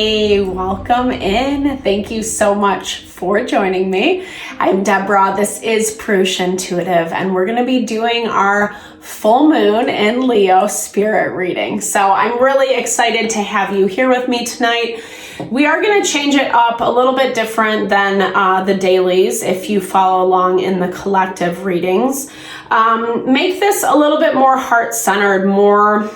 Hey, welcome in. Thank you so much for joining me. I'm Deborah. This is Purusha Intuitive, and we're going to be doing our full moon in Leo spirit reading. So I'm really excited to have you here with me tonight. We are going to change it up a little bit different than the dailies if you follow along in the collective readings. Make this a little bit more heart-centered, more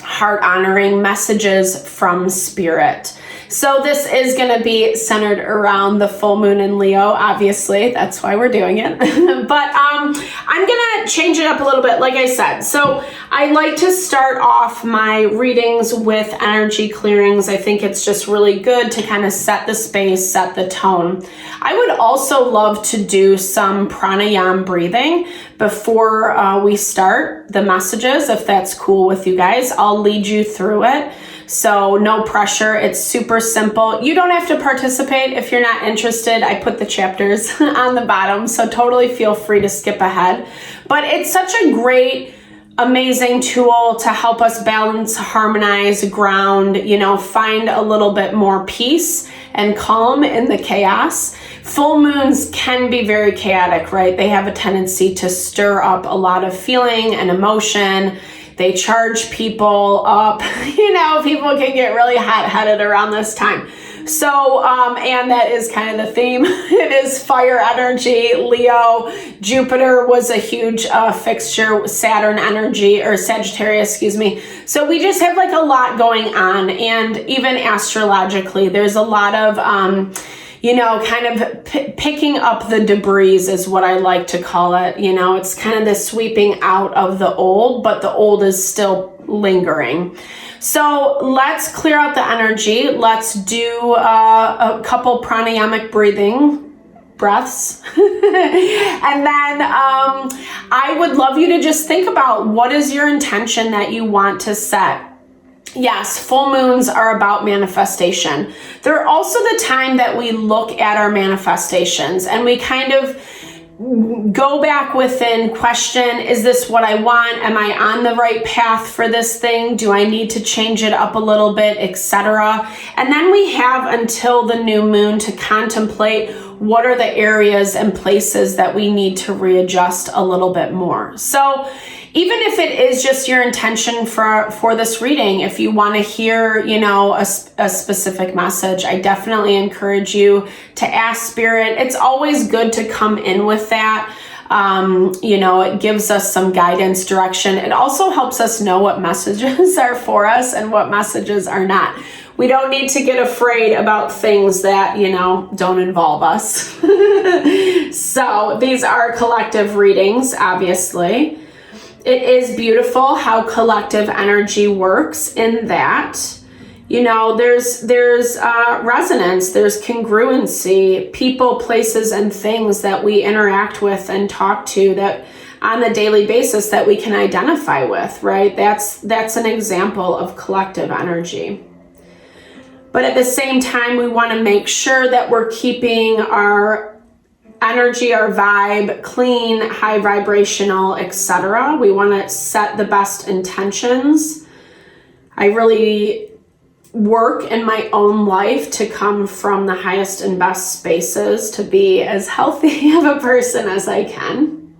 heart-honoring messages from spirit. So this is going to be centered around the full moon in Leo, obviously. That's why we're doing it. But I'm going to change it up a little bit, like I said. So I like to start off my readings with energy clearings. I think it's just really good to kind of set the space, set the tone. I would also love to do some pranayam breathing before we start the messages, if that's cool with you guys. I'll lead you through it. So no pressure. It's super simple. You don't have to participate if you're not interested. I put the chapters on the bottom, so totally feel free to skip ahead. But it's such a great, amazing tool to help us balance, harmonize, ground, find a little bit more peace and calm in the chaos. Full moons can be very chaotic, right? They have a tendency to stir up a lot of feeling and emotion. They charge people up. People can get really hot-headed around this time. So, and that is kind of the theme. It is fire energy, Leo. Jupiter was a huge fixture, Saturn energy, or Sagittarius, excuse me. So we just have like a lot going on. And even astrologically, there's a lot of, kind of picking up the debris is what I like to call it. It's kind of the sweeping out of the old, but the old is still lingering. So let's clear out the energy. Let's do a couple pranayamic breaths. And then I would love you to just think about what is your intention that you want to set. Yes, full moons are about manifestation. They're also the time that we look at our manifestations and we kind of go back within, question, is this what I want? Am I on the right path for this thing? Do I need to change it up a little bit, etc.? And then we have until the new moon to contemplate what are the areas and places that we need to readjust a little bit more. So even if it is just your intention for this reading, if you want to hear, a specific message, I definitely encourage you to ask spirit. It's always good to come in with that. It gives us some guidance, direction. It also helps us know what messages are for us and what messages are not. We don't need to get afraid about things that, don't involve us. So these are collective readings, obviously. It is beautiful how collective energy works in that, there's resonance, there's congruency, people, places, and things that we interact with and talk to that on a daily basis that we can identify with, right? That's an example of collective energy. But at the same time, we want to make sure that we're keeping our energy, our vibe clean, high vibrational, etc. We want to set the best intentions. I really work in my own life to come from the highest and best spaces to be as healthy of a person as I can.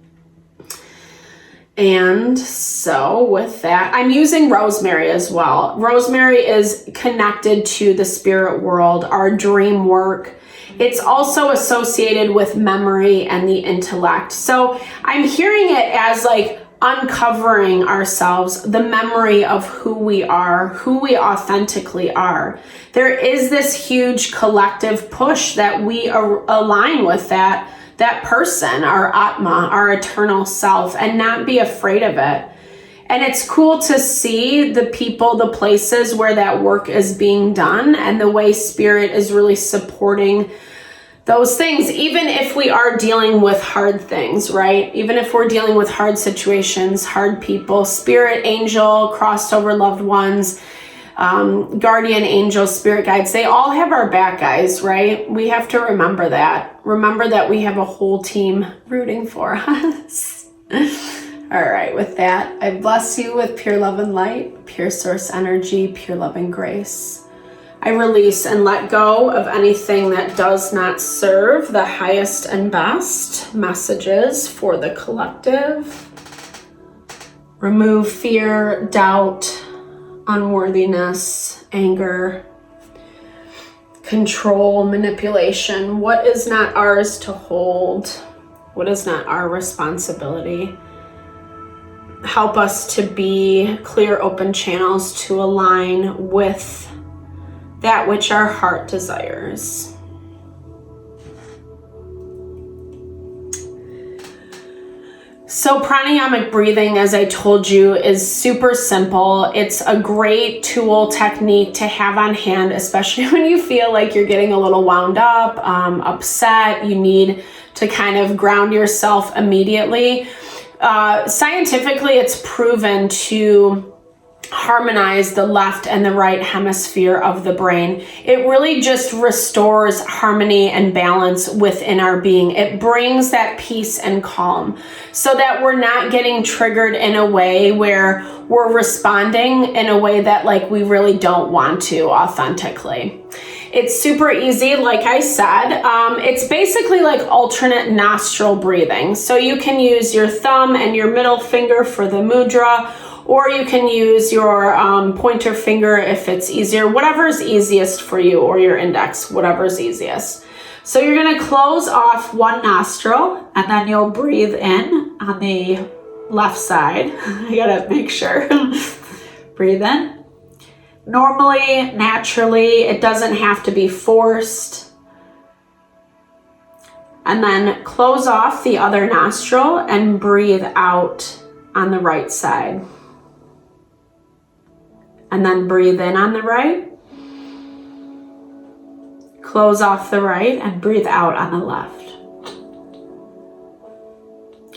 And so with that, I'm using Rosemary as well. Rosemary is connected to the spirit world, our dream work. It's also associated with memory and the intellect. So I'm hearing it as like uncovering ourselves, the memory of who we are, who we authentically are. There is this huge collective push that we align with that person, our Atma, our eternal self, and not be afraid of it. And it's cool to see the people, the places where that work is being done and the way spirit is really supporting those things, even if we are dealing with hard things, right? Even if we're dealing with hard situations, hard people, spirit, angel, crossed over loved ones, guardian angels, spirit guides, they all have our back, guys, right? We have to remember that. Remember that we have a whole team rooting for us. All right, with that, I bless you with pure love and light, pure source energy, pure love and grace. I release and let go of anything that does not serve the highest and best messages for the collective. Remove fear, doubt, unworthiness, anger, control, manipulation. What is not ours to hold? What is not our responsibility? Help us to be clear, open channels to align with that which our heart desires. So pranayamic breathing, as I told you, is super simple. It's a great tool technique to have on hand, especially when you feel like you're getting a little wound up, upset. You need to kind of ground yourself immediately. Scientifically, it's proven to harmonize the left and the right hemisphere of the brain. It really just restores harmony and balance within our being. It brings that peace and calm so that we're not getting triggered in a way where we're responding in a way that like we really don't want to authentically. It's super easy, like I said. It's basically like alternate nostril breathing. So you can use your thumb and your middle finger for the mudra, or you can use your pointer finger if it's easier, whatever's easiest for you, or your index, whatever's easiest. So you're gonna close off one nostril and then you'll breathe in on the left side. I gotta make sure. Breathe in. Normally, naturally, it doesn't have to be forced. And then close off the other nostril and breathe out on the right side. And then breathe in on the right. Close off the right and breathe out on the left.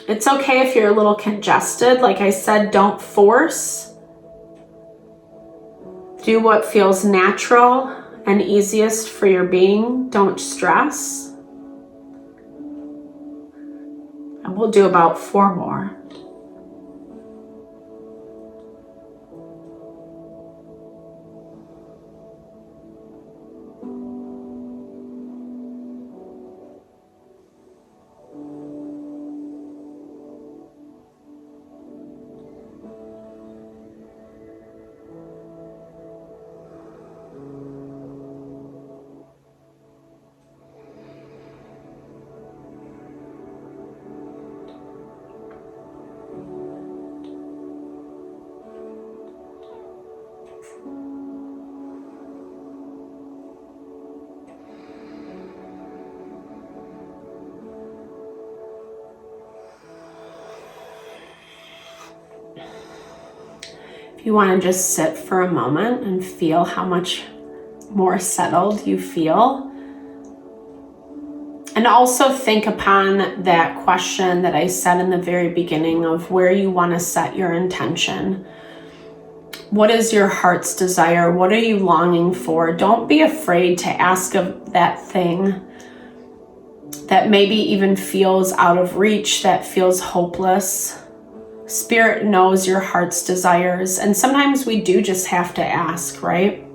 It's okay if you're a little congested. Like I said, don't force. Do what feels natural and easiest for your being. Don't stress. And we'll do about 4 more. If you want to just sit for a moment and feel how much more settled you feel. And also think upon that question that I said in the very beginning of where you want to set your intention. What is your heart's desire? What are you longing for? Don't be afraid to ask of that thing that maybe even feels out of reach, that feels hopeless. Spirit knows your heart's desires, and sometimes we do just have to ask, right?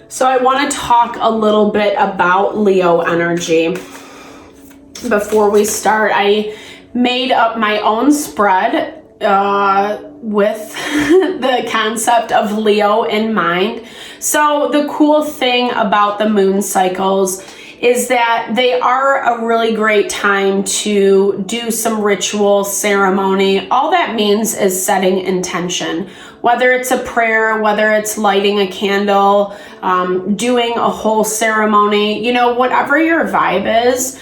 So I want to talk a little bit about Leo energy. Before we start, I made up my own spread with the concept of Leo in mind. So the cool thing about the moon cycles is that they are a really great time to do some ritual ceremony. All that means is setting intention. Whether it's a prayer, whether it's lighting a candle, doing a whole ceremony, you know, whatever your vibe is,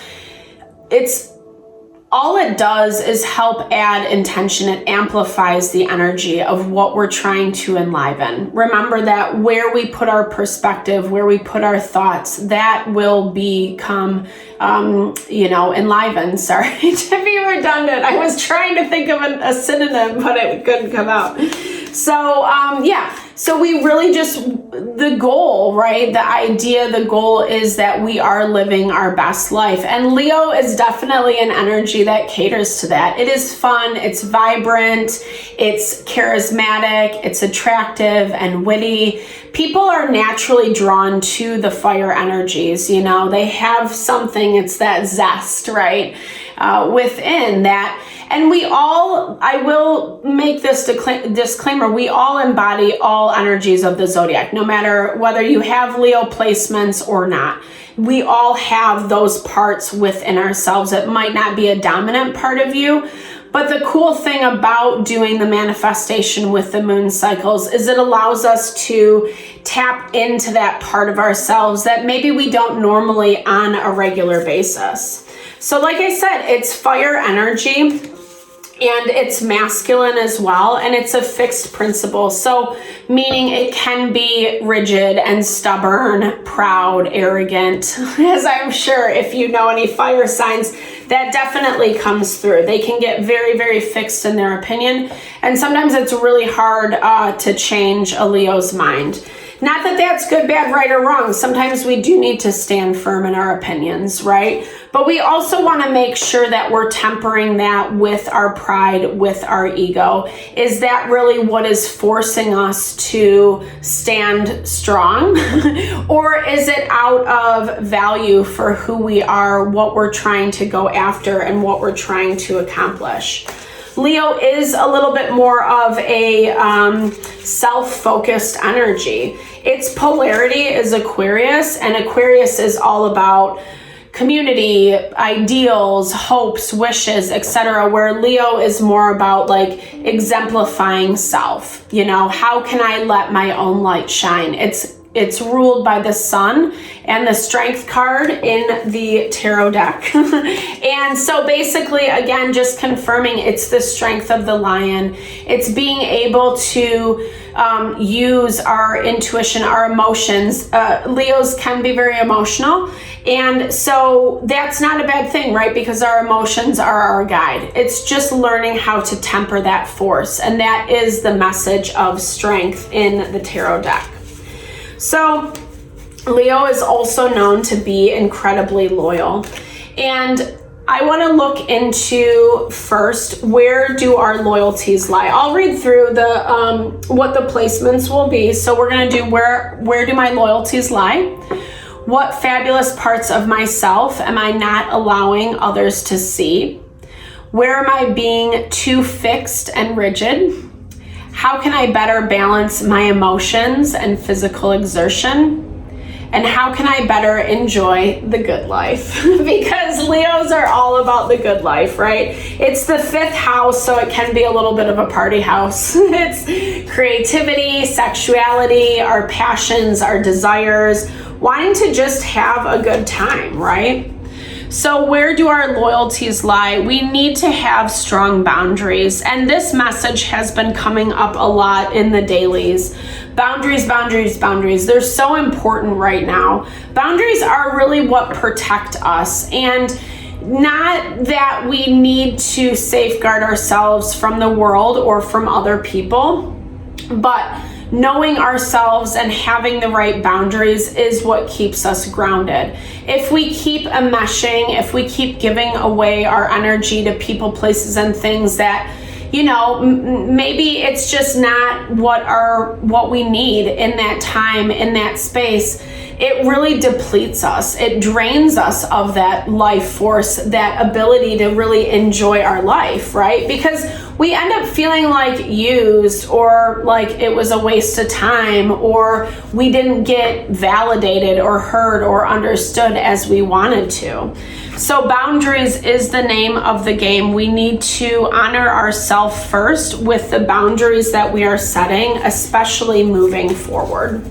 all it does is help add intention. It amplifies the energy of what we're trying to enliven. Remember that where we put our perspective, where we put our thoughts, that will become, enlivened. Sorry to be redundant. I was trying to think of a synonym, but it couldn't come out. So, So we really just, the goal, right? The idea, the goal is that we are living our best life. And Leo is definitely an energy that caters to that. It is fun, it's vibrant, it's charismatic, it's attractive and witty. People are naturally drawn to the fire energies, you know, they have something, it's that zest, right? Within that. And we all, I will make this disclaimer, we all embody all energies of the zodiac, no matter whether you have Leo placements or not. We all have those parts within ourselves. It might not be a dominant part of you, but the cool thing about doing the manifestation with the moon cycles is it allows us to tap into that part of ourselves that maybe we don't normally on a regular basis. So like I said, it's fire energy and it's masculine as well, and it's a fixed principle. So meaning it can be rigid and stubborn, proud, arrogant, as I'm sure if you know any fire signs, that definitely comes through. They can get very, very fixed in their opinion, and sometimes it's really hard to change a Leo's mind. Not that that's good, bad, right, or wrong. Sometimes we do need to stand firm in our opinions, right? But we also want to make sure that we're tempering that with our pride, with our ego. Is that really what is forcing us to stand strong? Or is it out of value for who we are, what we're trying to go after, and what we're trying to accomplish? Leo is a little bit more of a self-focused energy. Its polarity is Aquarius, and Aquarius is all about community, ideals, hopes, wishes, etc., where Leo is more about like exemplifying self. You know, how can I let my own light shine? It's ruled by the sun and the strength card in the tarot deck. And so basically, again, just confirming it's the strength of the lion. It's being able to use our intuition, our emotions. Leos can be very emotional. And so that's not a bad thing, right? Because our emotions are our guide. It's just learning how to temper that force. And that is the message of strength in the tarot deck. So Leo is also known to be incredibly loyal. And I want to look into first, where do our loyalties lie? I'll read through the what the placements will be. So we're going to do where do my loyalties lie? What fabulous parts of myself am I not allowing others to see? Where am I being too fixed and rigid? How can I better balance my emotions and physical exertion? And how can I better enjoy the good life? Because Leos are all about the good life, right? It's the fifth house, so it can be a little bit of a party house. It's creativity, sexuality, our passions, our desires, wanting to just have a good time, right? So where do our loyalties lie? We need to have strong boundaries. And this message has been coming up a lot in the dailies. Boundaries, boundaries, boundaries. They're so important right now. Boundaries are really what protect us. And not that we need to safeguard ourselves from the world or from other people, but knowing ourselves and having the right boundaries is what keeps us grounded. If we keep enmeshing, if we keep giving away our energy to people, places, and things that, you know, maybe it's just not what we need in that time, in that space, it really depletes us. It drains us of that life force, that ability to really enjoy our life, right? Because we end up feeling like used, or like it was a waste of time, or we didn't get validated or heard or understood as we wanted to. So boundaries is the name of the game. We need to honor ourselves first with the boundaries that we are setting, especially moving forward.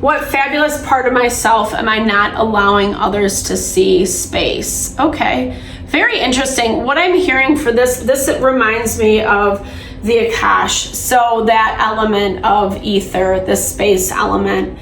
What fabulous part of myself am I not allowing others to see? Space. Okay, very interesting. What I'm hearing for this reminds me of the Akash. So that element of ether, the space element.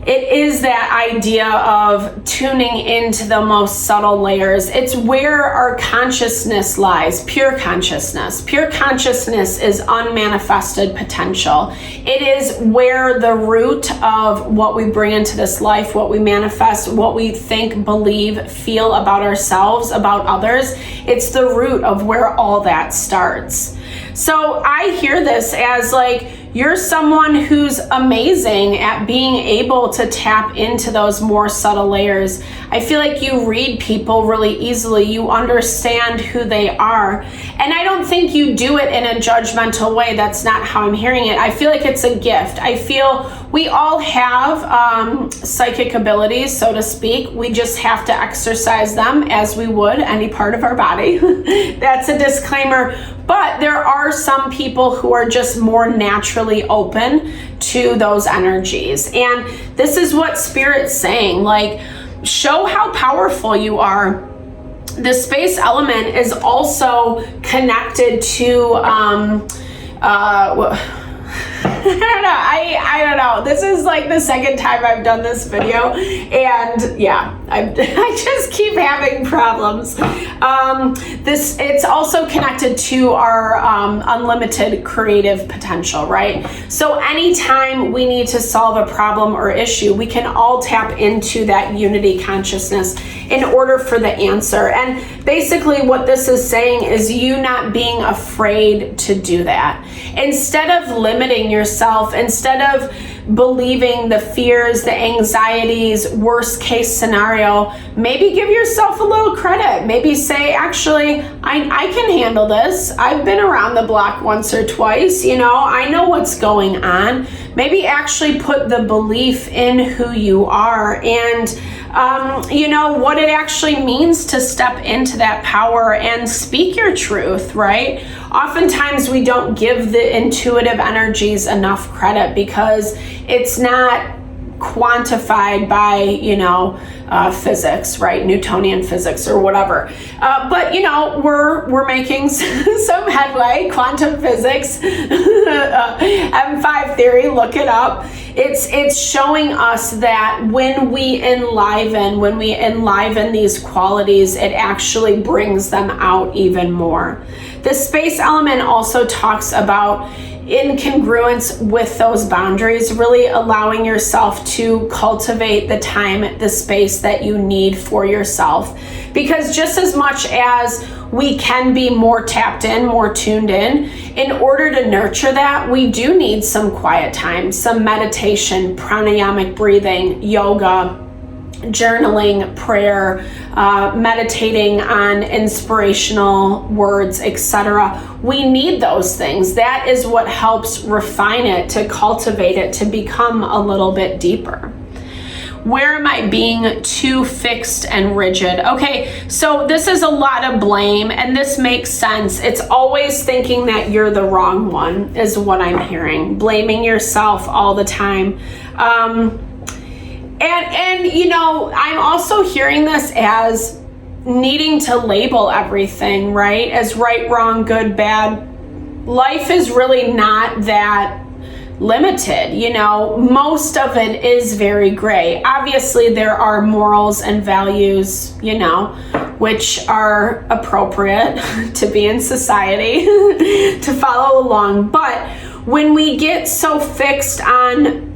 it is that idea of tuning into the most subtle layers. It's where our consciousness lies, pure consciousness. Pure consciousness is unmanifested potential. It is where the root of what we bring into this life, what we manifest, what we think, believe, feel about ourselves, about others, it's the root of where all that starts. So I hear this as like, you're someone who's amazing at being able to tap into those more subtle layers. I feel like you read people really easily. You understand who they are. And I don't think you do it in a judgmental way. That's not how I'm hearing it. I feel like it's a gift. I feel we all have psychic abilities, so to speak. We just have to exercise them as we would any part of our body. That's a disclaimer. But there are some people who are just more naturally open to those energies. And this is what Spirit's saying, like, show how powerful you are. The space element is also connected to, I don't know. This is like the second time I've done this video, and yeah, I just keep having problems. It's also connected to our unlimited creative potential, right? So anytime we need to solve a problem or issue, we can all tap into that unity consciousness in order for the answer. And basically what this is saying is you not being afraid to do that. Instead of limiting yourself, instead of believing the fears, the anxieties, worst case scenario, maybe give yourself a little credit. Maybe say, actually, I can handle this. I've been around the block once or twice, I know what's going on. Maybe actually put the belief in who you are and what it actually means to step into that power and speak your truth, right? Oftentimes we don't give the intuitive energies enough credit because it's not quantified by, physics, right? Newtonian physics or whatever. But we're making some headway. Quantum physics, M5 theory, look it up. It's showing us that when we enliven these qualities, it actually brings them out even more. The space element also talks about incongruence with those boundaries, really allowing yourself to cultivate the time, the space that you need for yourself. Because just as much as we can be more tapped in, more tuned in order to nurture that, we do need some quiet time, some meditation, pranayamic breathing, yoga, journaling, prayer, meditating on inspirational words, etc. We need those things. That is what helps refine it, to cultivate it, to become a little bit deeper. Where am I being too fixed and rigid? Okay, so this is a lot of blame, and this makes sense. It's always thinking that you're the wrong one is what I'm hearing. Blaming yourself all the time. And I'm also hearing this as needing to label everything, right? As right, wrong, good, bad. Life is really not that limited, most of it is very gray. Obviously, there are morals and values, which are appropriate to be in society, to follow along. But when we get so fixed on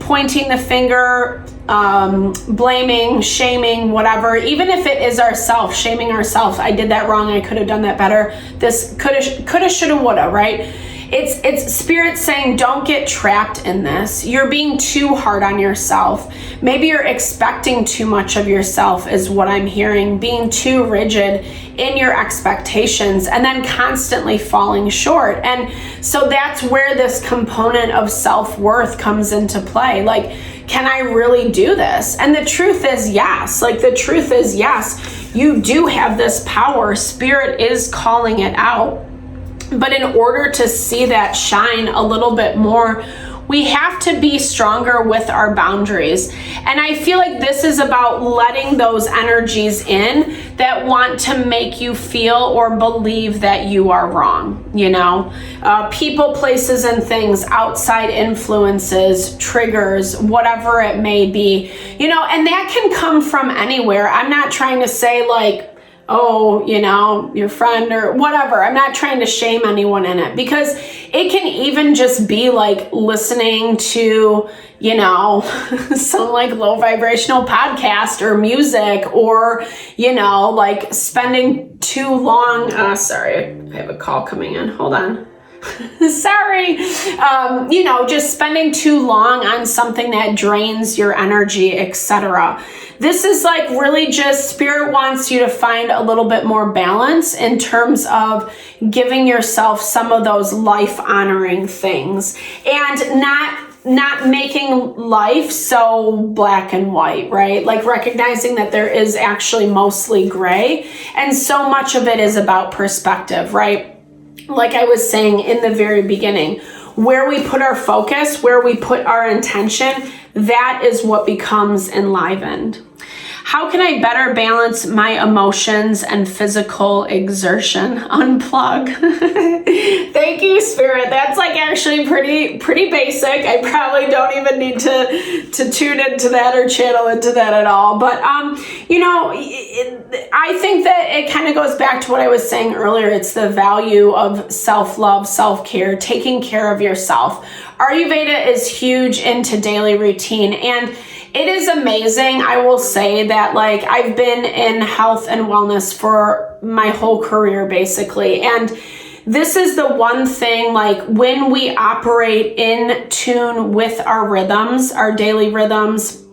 pointing the finger, blaming, shaming, whatever, even if it is ourselves, shaming ourselves, I did that wrong, I could have done that better, this coulda, shoulda, woulda, right? It's Spirit saying, don't get trapped in this. You're being too hard on yourself. Maybe you're expecting too much of yourself is what I'm hearing, being too rigid in your expectations and then constantly falling short. And so that's where this component of self-worth comes into play. Like, can I really do this? And the truth is yes. You do have this power. Spirit is calling it out. But in order to see that shine a little bit more, we have to be stronger with our boundaries. And I feel like this is about letting those energies in that want to make you feel or believe that you are wrong, you know? People, places, and things, outside influences, triggers, whatever it may be, you know, and that can come from anywhere. I'm not trying to say like, oh, you know, your friend or whatever. I'm not trying to shame anyone in it, because it can even just be like listening to, you know, some like low vibrational podcast or music, or, you know, like spending too long. Sorry, I have a call coming in. Hold on. Sorry. You know, just spending too long on something that drains your energy, etc. This is like really just Spirit wants you to find a little bit more balance in terms of giving yourself some of those life honoring things, and not making life so black and white, right? Like recognizing that there is actually mostly gray, and so much of it is about perspective, right? Like I was saying in the very beginning, where we put our focus, where we put our intention, that is what becomes enlivened. How can I better balance my emotions and physical exertion? Unplug. Thank you, Spirit. That's like actually pretty basic. I probably don't even need to tune into that or channel into that at all. But, you know, I think that it kind of goes back to what I was saying earlier. It's the value of self-love, self-care, taking care of yourself. Ayurveda is huge into daily routine, and it is amazing. I will say that, like, I've been in health and wellness for my whole career, basically. And this is the one thing, like, when we operate in tune with our rhythms, our daily rhythms,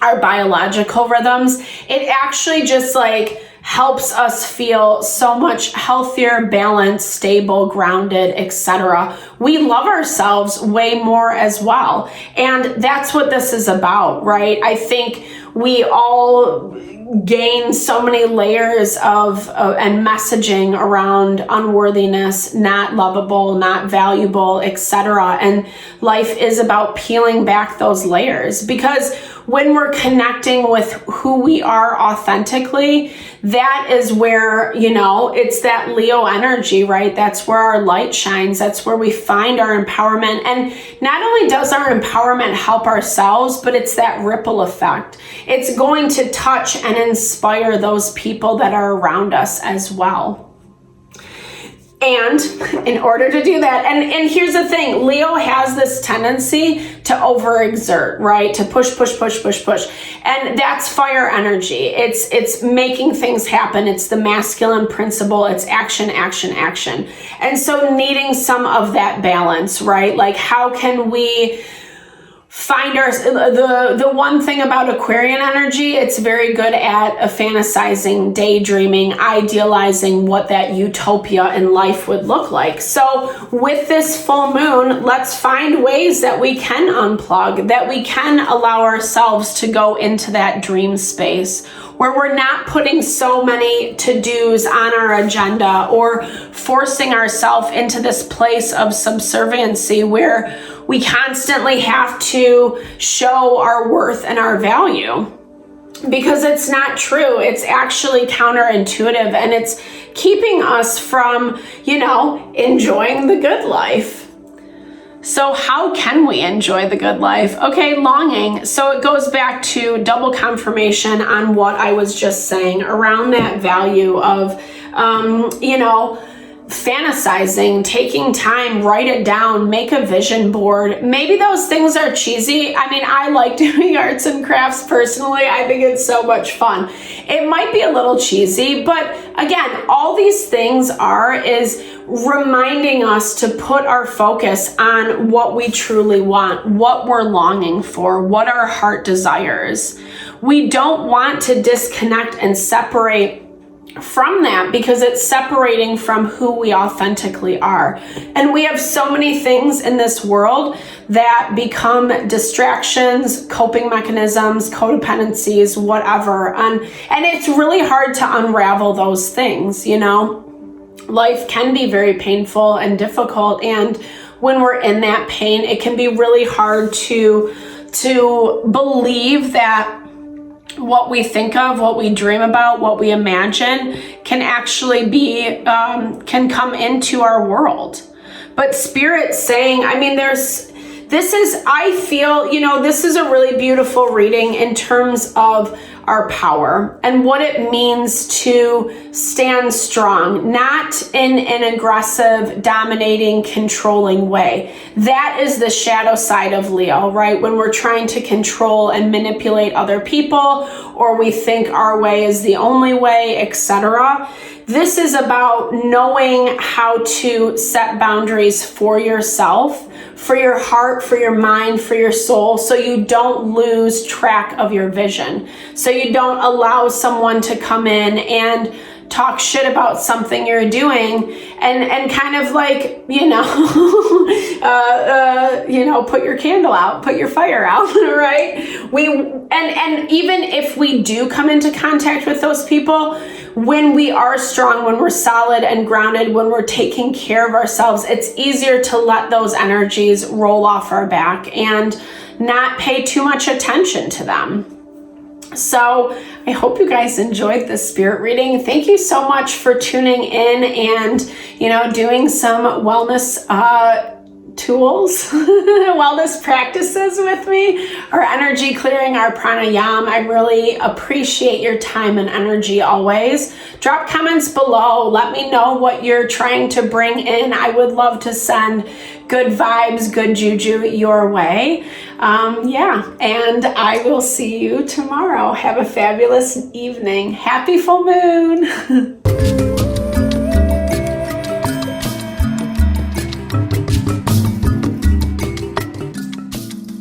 our biological rhythms, it actually just like helps us feel so much healthier, balanced, stable, grounded, etc. We love ourselves way more as well. And that's what this is about, right? I think we all gain so many layers of and messaging around unworthiness, not lovable, not valuable, etc. And life is about peeling back those layers, because when we're connecting with who we are authentically, that is where, you know, it's that Leo energy, right? That's where our light shines. That's where we find our empowerment. And not only does our empowerment help ourselves, but it's that ripple effect. It's going to touch and inspire those people that are around us as well. And in order to do that, and here's the thing, Leo has this tendency to overexert, right? To push. And that's fire energy. It's making things happen. It's the masculine principle. It's action. And so needing some of that balance, right? Like, how can we find the one thing about Aquarian energy, it's very good at fantasizing, daydreaming, idealizing what that utopia in life would look like. So with this full moon, let's find ways that we can unplug, that we can allow ourselves to go into that dream space where we're not putting so many to-dos on our agenda or forcing ourselves into this place of subserviency where we constantly have to show our worth and our value, because it's not true. It's actually counterintuitive, and it's keeping us from, you know, enjoying the good life. So how can we enjoy the good life? Okay, longing. So it goes back to double confirmation on what I was just saying around that value of, you know, fantasizing, taking time, write it down, make a vision board. Maybe those things are cheesy. I mean, I like doing arts and crafts personally. I think it's so much fun. It might be a little cheesy, but again, all these things is reminding us to put our focus on what we truly want, what we're longing for, what our heart desires. We don't want to disconnect and separate from that, because it's separating from who we authentically are. And we have so many things in this world that become distractions, coping mechanisms, codependencies, whatever. And it's really hard to unravel those things, you know? Life can be very painful and difficult, and when we're in that pain, it can be really hard to believe that what we think of, what we dream about, what we imagine can actually be, can come into our world. But Spirit's saying, I mean, I feel, this is a really beautiful reading in terms of our power and what it means to stand strong, not in an aggressive, dominating, controlling way. That is the shadow side of Leo, right? When we're trying to control and manipulate other people, or we think our way is the only way, etc. This is about knowing how to set boundaries for yourself, for your heart, for your mind, for your soul, so you don't lose track of your vision. So you don't allow someone to come in and talk shit about something you're doing and kind of like, put your candle out, put your fire out, right? And even if we do come into contact with those people, when we are strong, when we're solid and grounded, when we're taking care of ourselves, it's easier to let those energies roll off our back and not pay too much attention to them. So I hope you guys enjoyed this spirit reading. Thank you so much for tuning in and, doing some wellness tools, wellness practices with me, our energy clearing, our pranayam. I really appreciate your time and energy always. Drop comments below. Let me know what you're trying to bring in. I would love to send good vibes, good juju your way. And I will see you tomorrow. Have a fabulous evening. Happy full moon.